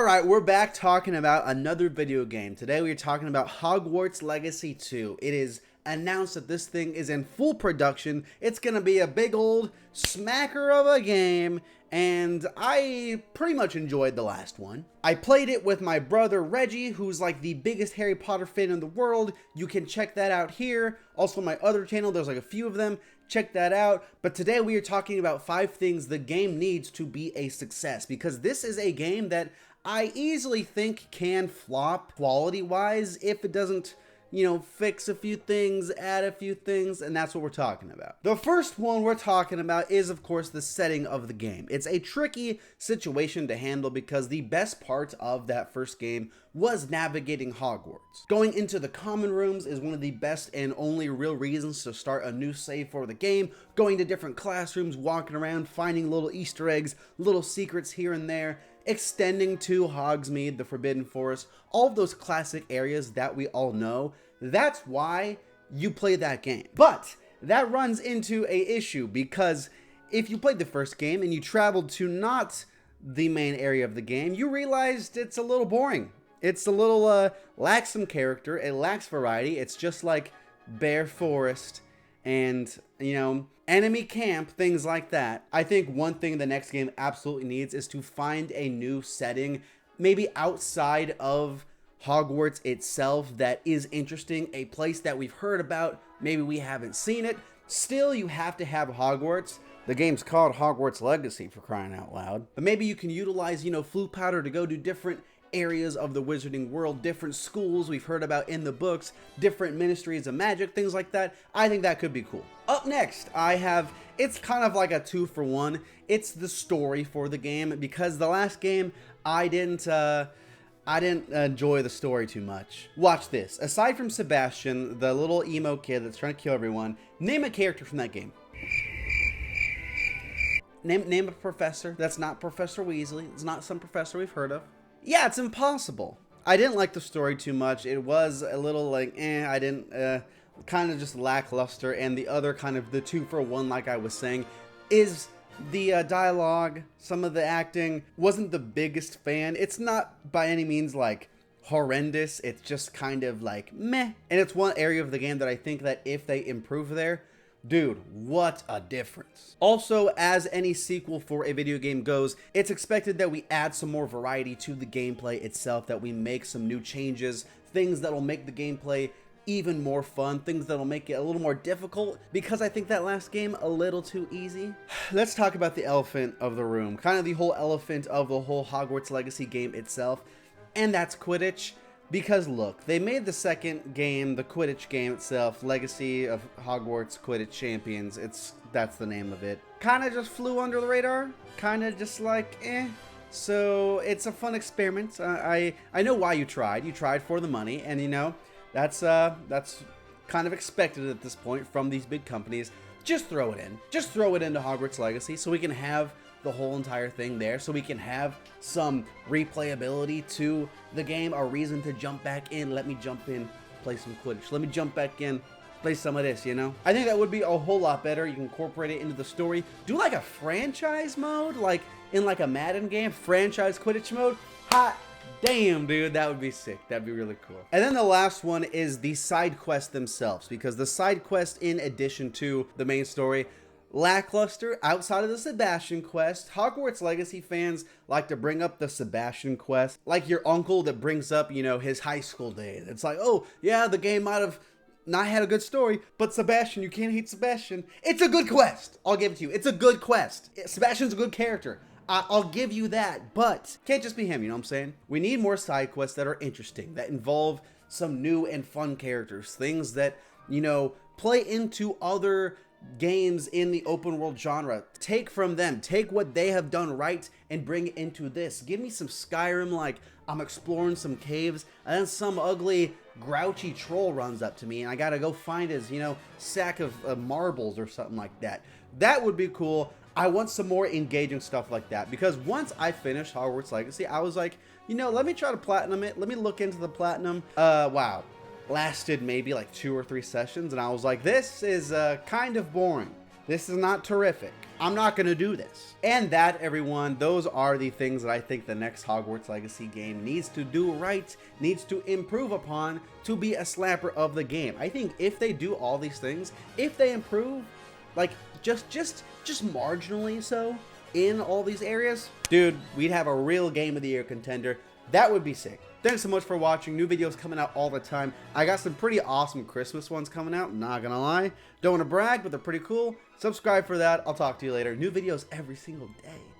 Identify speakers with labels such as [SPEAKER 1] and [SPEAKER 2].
[SPEAKER 1] Alright, we're back talking about another video game. Today we are talking about Hogwarts Legacy 2. It is announced that this thing is in full production. It's gonna be a big old smacker of a game, and I pretty much enjoyed the last one. I played it with my brother Reggie, who's like the biggest Harry Potter fan in the world. You can check that out here. Also my other channel, there's like a few of them. Check that out. But today we are talking about 5 things the game needs to be a success, because this is a game that I easily think can flop quality-wise if it doesn't, fix a few things, add a few things, and that's what we're talking about. The first one we're talking about is, of course, the setting of the game. It's a tricky situation to handle because the best part of that first game was navigating Hogwarts. Going into the common rooms is one of the best and only real reasons to start a new save for the game. Going to different classrooms, walking around, finding little Easter eggs, little secrets here and there, extending to Hogsmeade, the Forbidden Forest, all of those classic areas that we all know. That's why you play that game. But that runs into a issue, because if you played the first game and you traveled to not the main area of the game, you realized it's a little boring. It's a little lacks some character, it lacks variety. It's just like Bear Forest and, enemy camp, things like that. I think one thing the next game absolutely needs is to find a new setting, maybe outside of Hogwarts itself, that is interesting, a place that we've heard about, maybe we haven't seen it. Still, you have to have Hogwarts. The game's called Hogwarts Legacy, for crying out loud. But maybe you can utilize, flute powder to go to different areas of the wizarding world, different schools we've heard about in the books, different ministries of magic, things like that. I think that could be cool. Up next, it's kind of like a 2-for-1. It's the story for the game, because the last game, I didn't enjoy the story too much. Watch this. Aside from Sebastian, the little emo kid that's trying to kill everyone, name a character from that game. Name a professor that's not Professor Weasley. It's not some professor we've heard of. Yeah, it's impossible. I didn't like the story too much. It was a little like, I didn't, kind of just lackluster. And the other kind of the 2-for-1, like I was saying, is the dialogue. Some of the acting wasn't the biggest fan. It's not by any means like horrendous. It's just kind of like meh. And it's one area of the game that I think that if they improve there, dude, what a difference. Also, as any sequel for a video game goes, it's expected that we add some more variety to the gameplay itself, that we make some new changes, things that will make the gameplay even more fun, things that'll make it a little more difficult, because I think that last game a little too easy. Let's talk about the elephant of the room, kind of the whole elephant of the whole Hogwarts Legacy game itself, and that's Quidditch. Because look, they made the second game, the Quidditch game itself, Legacy of Hogwarts Quidditch Champions. That's the name of it. Kind of just flew under the radar. Kind of just like, eh. So it's a fun experiment. I know why you tried. You tried for the money, and that's kind of expected at this point from these big companies. Just throw it in. Just throw it into Hogwarts Legacy so we can have the whole entire thing there, so we can have some replayability to the game, a reason to jump back in. Let me jump in, play some Quidditch. Let me jump back in, play some of this, I think that would be a whole lot better. You can incorporate it into the story. Do like a franchise mode, like in like a Madden game, franchise Quidditch mode. Hot damn, dude, that would be sick. That'd be really cool. And then the last one is the side quests themselves, because the side quest, in addition to the main story, lackluster outside of the Sebastian quest. Hogwarts Legacy fans like to bring up the Sebastian quest like your uncle that brings up, his high school days. It's like, oh, yeah, the game might have not had a good story, but Sebastian, you can't hate Sebastian. It's a good quest. I'll give it to you. It's a good quest. Sebastian's a good character. I'll give you that, but can't just be him, you know what I'm saying? We need more side quests that are interesting, that involve some new and fun characters, things that, play into other games in the open world genre. Take from them, take what they have done right and bring it into this. Give me some Skyrim, like I'm exploring some caves and then some ugly grouchy troll runs up to me and I gotta go find his sack of marbles or something like that. That would be cool. I want some more engaging stuff like that, because once I finished Hogwarts Legacy, I was like, let me try to platinum it. Let me look into the platinum. Wow. Lasted maybe like 2 or 3 sessions, and I was like, this is kind of boring. This is not terrific. I'm not going to do this. And that, everyone, those are the things that I think the next Hogwarts Legacy game needs to do right, needs to improve upon to be a slapper of the game. I think if they do all these things, if they improve, like just marginally so in all these areas, dude, we'd have a real Game of the Year contender. That would be sick. Thanks so much for watching. New videos coming out all the time. I got some pretty awesome Christmas ones coming out, not gonna lie. Don't want to brag, but they're pretty cool. Subscribe for that. I'll talk to you later. New videos every single day.